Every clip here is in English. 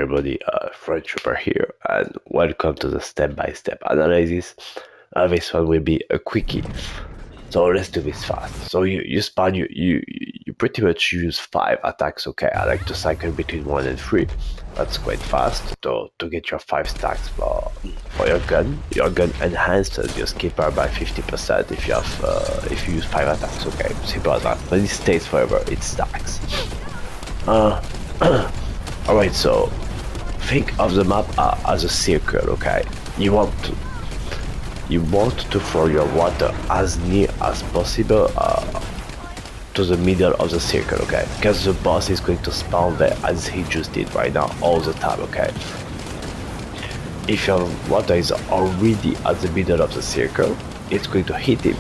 everybody, French Trooper here, and welcome to the step-by-step analysis. This one will be a quickie, so let's do this fast. So you spawn, you pretty much use 5 attacks, okay? I like to cycle between 1 and 3. That's quite fast to get your 5 stacks for your gun. Your gun enhances your skipper by 50% if you have if you use 5 attacks, okay? Simple as that. But it stays forever, it stacks. Alright, so think of the map as a circle, okay? You want to throw your water as near as possible to the middle of the circle, okay? Because the boss is going to spawn there as he just did right now all the time, okay? If your water is already at the middle of the circle, it's going to hit him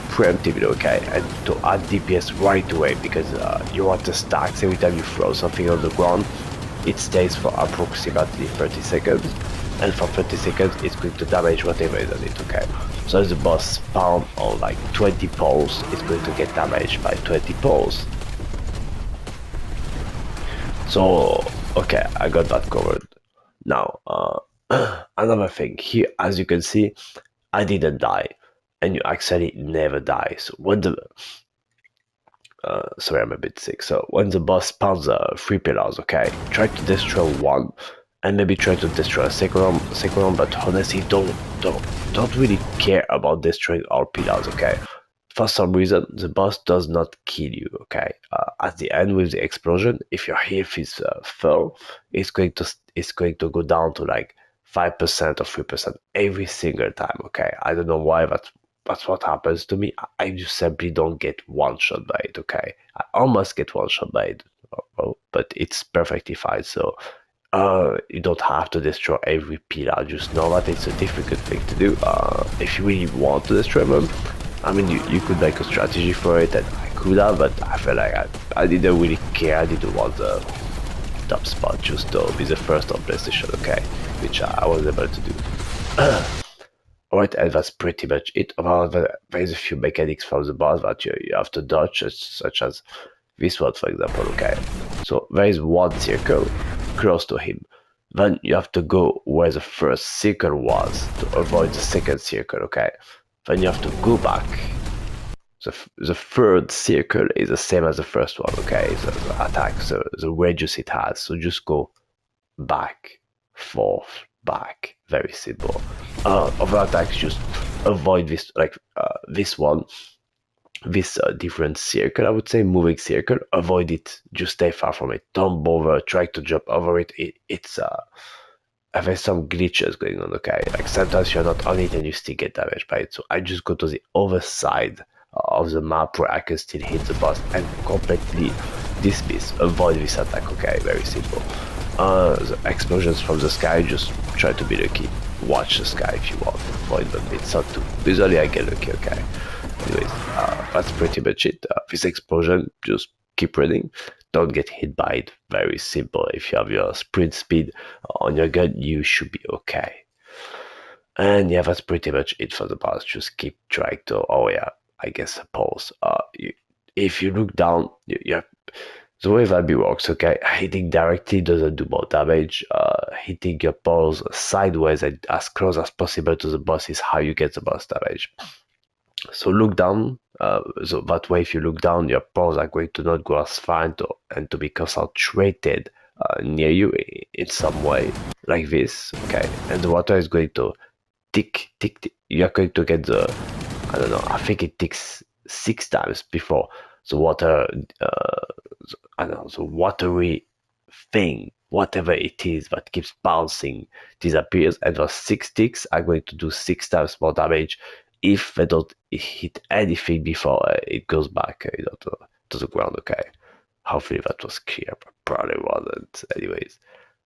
preemptively, okay? And to add DPS right away, because your water stacks every time you throw something on the ground. It stays for approximately 30 seconds, and for 30 seconds it's going to damage whatever is on it, okay? So if the boss spawn on like 20 poles, it's going to get damaged by 20 poles. So, okay, I got that covered. Now, another thing, here as you can see, I didn't die, and you actually never die. So when the sorry, I'm a bit sick. So when the boss spawns 3 pillars, okay, try to destroy one, and maybe try to destroy a second one. But honestly, don't really care about destroying all pillars, okay? For some reason, the boss does not kill you, okay? At the end with the explosion, if your health is full, it's going to go down to like 5% or 3% every single time, okay? I don't know why, that's what happens to me. I just simply don't get one shot by it, okay? I almost get one shot by it, but it's perfectly fine. So you don't have to destroy every pillar. Just know that it's a difficult thing to do. If you really want to destroy them, I mean, you could make a strategy for it, and I could have, but I feel like I didn't really care. I didn't want the top spot, just to be the first on PlayStation, okay? Which I was able to do. Alright, and that's pretty much it. There's a few mechanics from the boss that you have to dodge, such as this one, for example, okay? So there is one circle close to him. Then you have to go where the first circle was to avoid the second circle, okay? Then you have to go back. The third circle is the same as the first one, okay? The attack, the radius it has. So just go back, forth, back. Very simple. Other attacks, just avoid this, like this one, this different circle, I would say, moving circle. Avoid it, just stay far from it. Don't bother trying to jump over it. It's there's some glitches going on, okay? Like sometimes you're not on it and you still get damaged by it. So I just go to the other side of the map where I can still hit the boss and completely dismiss, avoid this attack, okay? Very simple. The explosions from the sky, just try to be lucky. Watch the sky if you want, avoid them, it's not too, usually I get lucky, okay? Anyways, that's pretty much it. This explosion, just keep running, don't get hit by it, very simple. If you have your sprint speed on your gun, you should be okay. And yeah, that's pretty much it for the boss. Just keep trying to, oh yeah, I guess pause. If you look down, the way Valby works, okay, hitting directly doesn't do more damage. Hitting your balls sideways and as close as possible to the boss is how you get the most damage. So look down, so that way if you look down, your paws are going to not go as far and to be concentrated near you in some way, like this, okay? And the water is going to tick. You're going to get the, I don't know, I think it ticks 6 times before the water, I don't know, the watery thing, whatever it is that keeps bouncing, disappears, and those 6 ticks are going to do 6 times more damage if they don't hit anything before it goes back to the ground, okay? Hopefully that was clear, but probably wasn't. Anyways,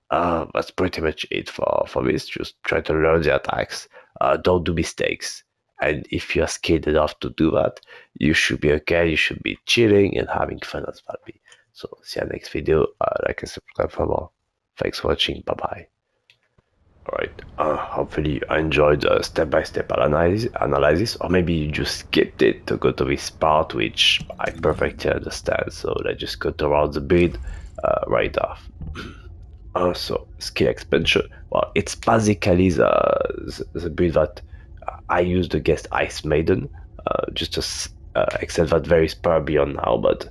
that's pretty much it for this. Just try to learn the attacks. Don't do mistakes. And if you're skilled enough to do that, you should be okay. You should be chilling and having fun as Valby. So see you next video. Like and subscribe for more. Thanks for watching. Bye bye. Alright, hopefully you enjoyed the step-by-step analysis, or maybe you just skipped it to go to this part, which I perfectly understand. So let's just go towards the build right off. Also, skill expansion. Well, it's basically the build that I used against Ice Maiden, just to except that there is power beyond now, but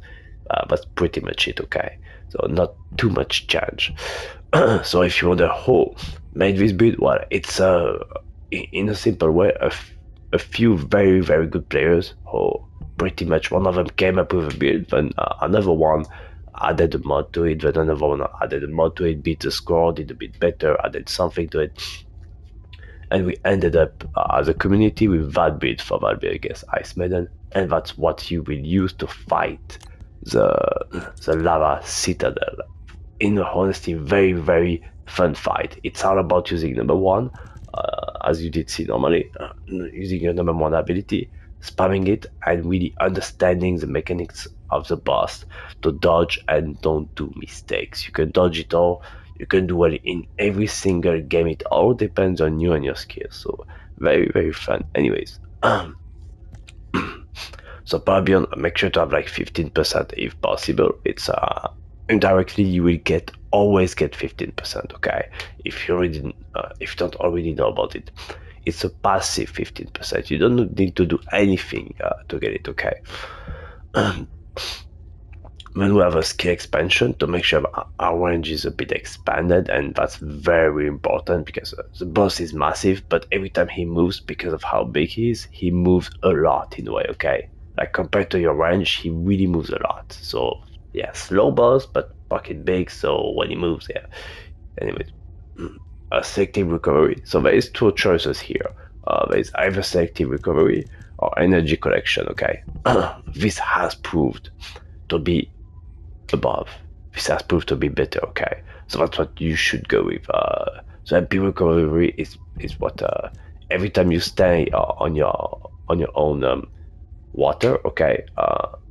that's pretty much it. Okay, so not too much change. So if you wonder who made this build, well, it's in a simple way, a few very good players who pretty much one of them came up with a build, then another one added a mod to it, then another one added a mod to it, beat the score, did a bit better, added something to it, and we ended up as a community with that build for Valby against Ice Maiden, and that's what you will use to fight the lava Citadel. In honesty, very fun fight. It's all about using number one, as you did see normally, using your number one ability, spamming it, and really understanding the mechanics of the boss to dodge and don't do mistakes. You can dodge it all, you can do well in every single game. It all depends on you and your skills. So very fun. Anyways, so power beyond, make sure to have like 15% if possible. It's indirectly you will always get 15%. Okay, if if you don't already know about it, it's a passive 15%. You don't need to do anything to get it. Okay. Then we have a skill expansion to make sure our range is a bit expanded, and that's very important because the boss is massive, but every time he moves, because of how big he is, he moves a lot in a way. Okay, like compared to your range, he really moves a lot. So yeah, slow boss but pocket big, so when he moves, yeah. Anyways, a selective recovery. So there is two choices here. There is either selective recovery or energy collection. Okay, this has proved to be above. This has proved to be better. Okay, so that's what you should go with. So MP recovery is what every time you stay on your own water. Okay,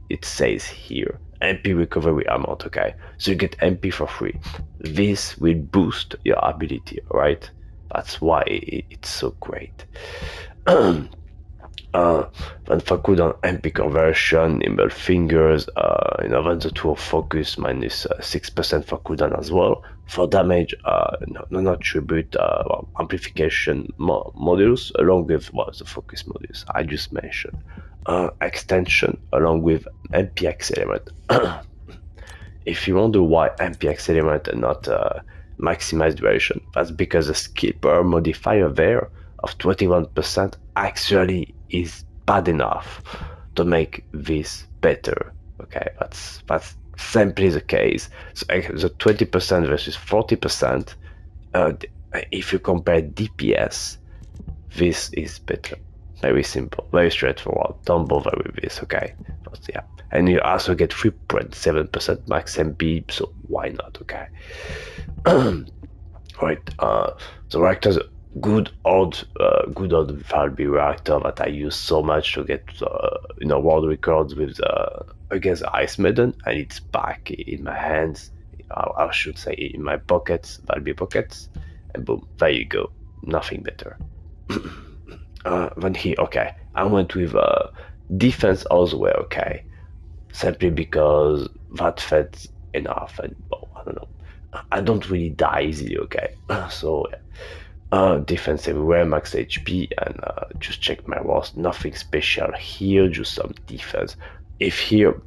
it says here MP recovery amount. Okay, so you get MP for free. This will boost your ability. Right, that's why it's so great. Then for cooldown MP conversion, nimble fingers, then the tool focus minus 6% for cooldown as well. For damage, non attribute amplification modules along with the focus modules I just mentioned. Extension along with MP accelerate. If you wonder why MP accelerate and not maximize duration, that's because the skill power modifier there of 21% actually is bad enough to make this better. Okay, that's simply the case. So the 20% versus 40%, if you compare DPS, this is better. Very simple, very straightforward. Don't bother with this. Okay, but yeah, and you also get 3.7% max MP, so why not? Okay. Right, the Reactor's good old Valby Reactor that I use so much to get world records with against Ice Maiden, and it's back in my hands. I should say in my pockets, Valby pockets, and boom, there you go. Nothing better. Then here, okay, I went with defense as well. Okay, simply because that felt enough, and well, I don't know. I don't really die easily. Okay, so defense everywhere, max HP, and just check my walls. Nothing special here, just some defense. If here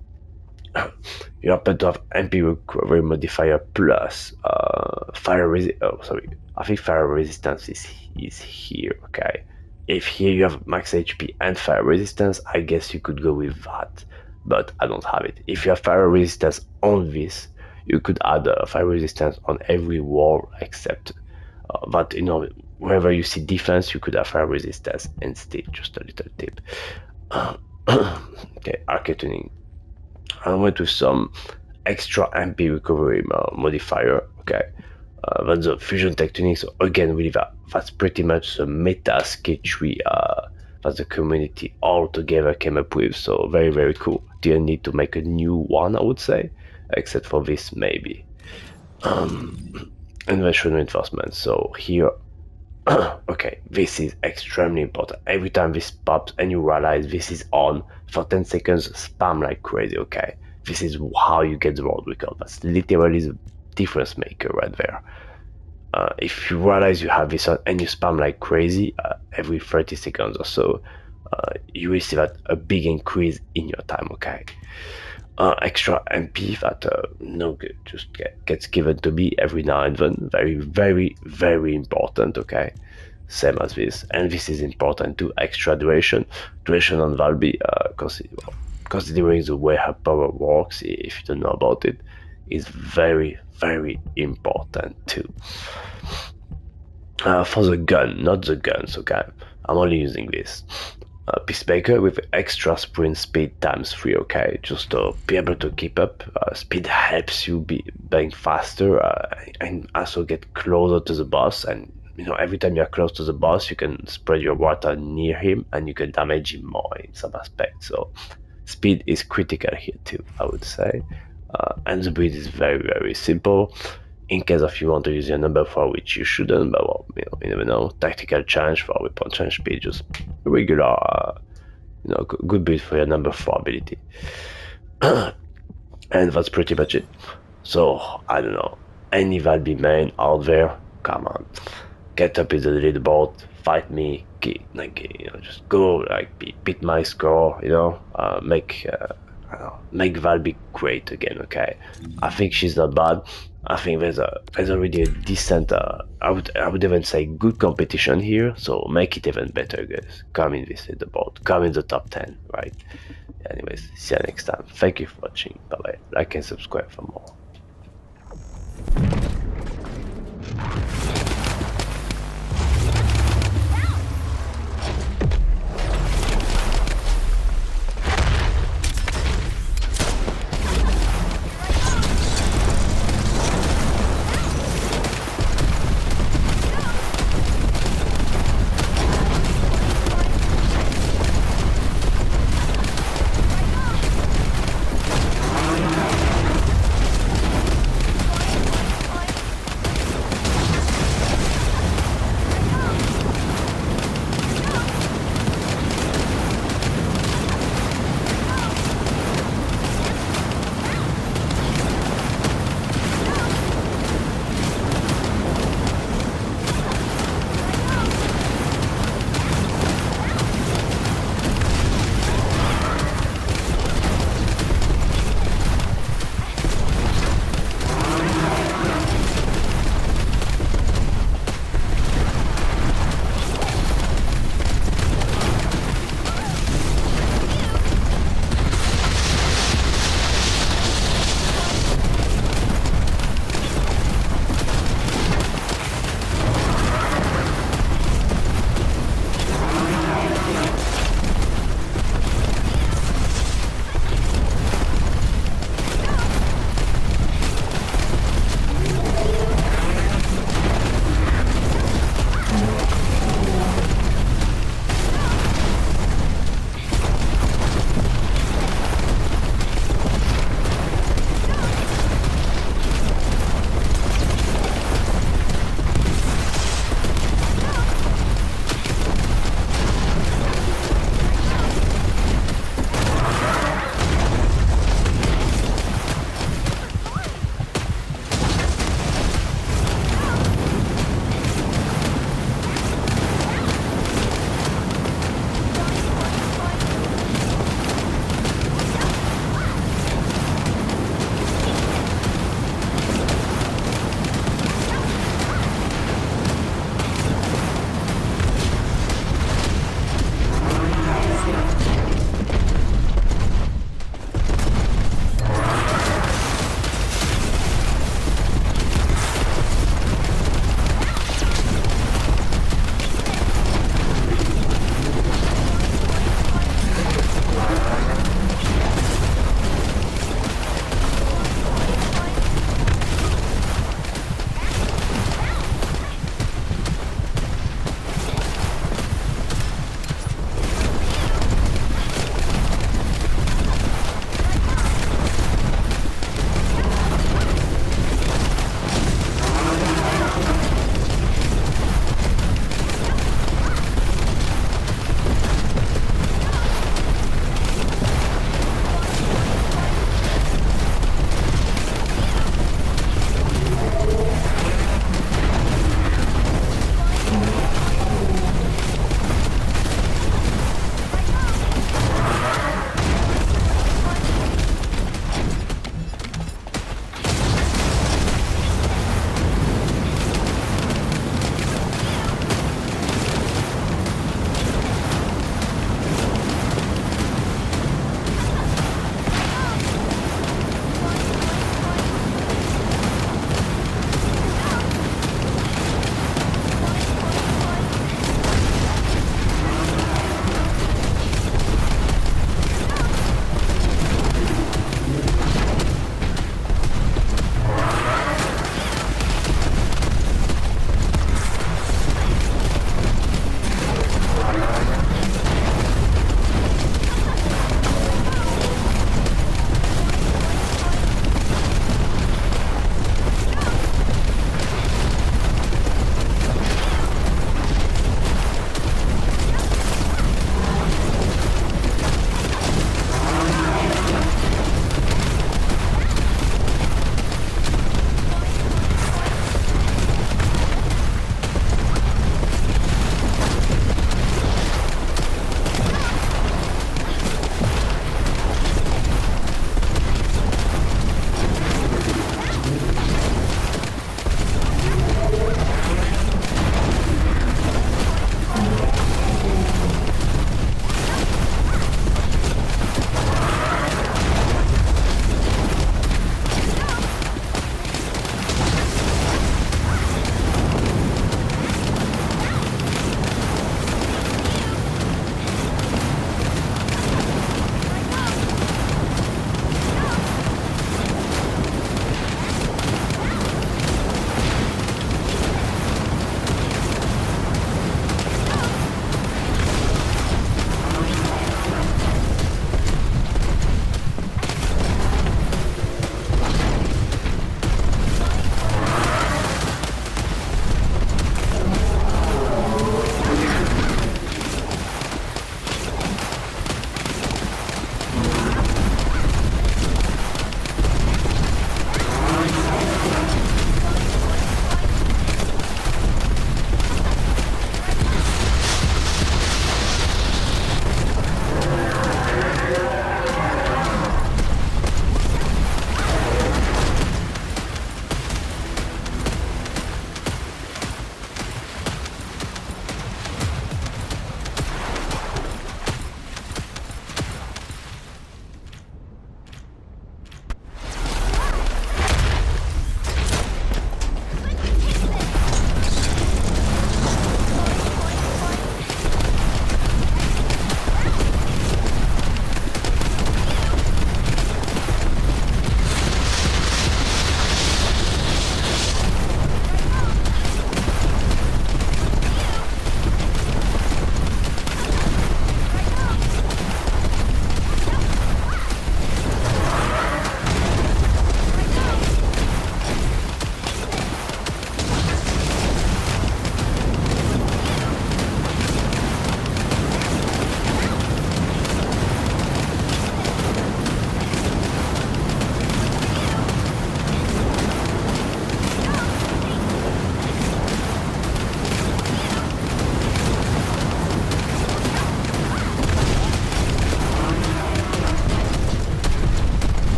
you happen to have MP recovery modifier plus I think fire resistance is here. Okay, if here you have max HP and fire resistance, I guess you could go with that, but I don't have it. If you have fire resistance on this, you could add fire resistance on every wall except but wherever you see defense, you could have fire resistance instead. Just a little tip. Okay, Arche tuning. I went with some extra MP recovery modifier. Okay, that's the fusion tech tuning. So again, really that's pretty much the meta skill tree that the community all together came up with. So very cool. Didn't need to make a new one, I would say, except for this maybe. Invention reinforcement. So here, okay, this is extremely important. Every time this pops and you realize this is on for 10 seconds, spam like crazy. Okay, this is how you get the world record. That's literally difference maker right there. If you realize you have this on and you spam like crazy every 30 seconds or so, you will see that a big increase in your time, okay? Extra MP that no good, just gets given to me every now and then. Very, very, very important, okay? Same as this, and this is important too. Extra duration on Valby, considering the way her power works, if you don't know about it, is very, very important too. For the gun, not the guns, okay? I'm only using this. Peacemaker with extra sprint speed ×3, okay? Just to be able to keep up. Speed helps you being faster and also get closer to the boss. And you know, every time you're close to the boss, you can spread your water near him and you can damage him more in some aspects. So speed is critical here too, I would say. And the build is very, very simple. In case of you want to use your number 4, which you shouldn't, but well, you never know. Tactical change for weapon change speed, just regular, good build for your number 4 ability. And that's pretty much it. So I don't know, any Valby main out there, come on, get up in the leaderboard, fight me, just go, like beat my score, make Valby great again, okay? I think she's not bad. I think there's already a decent, I would even say good competition here. So make it even better, guys. Come in this leaderboard, come in the top 10, right? Anyways, see you next time. Thank you for watching. Bye bye. Like and subscribe for more.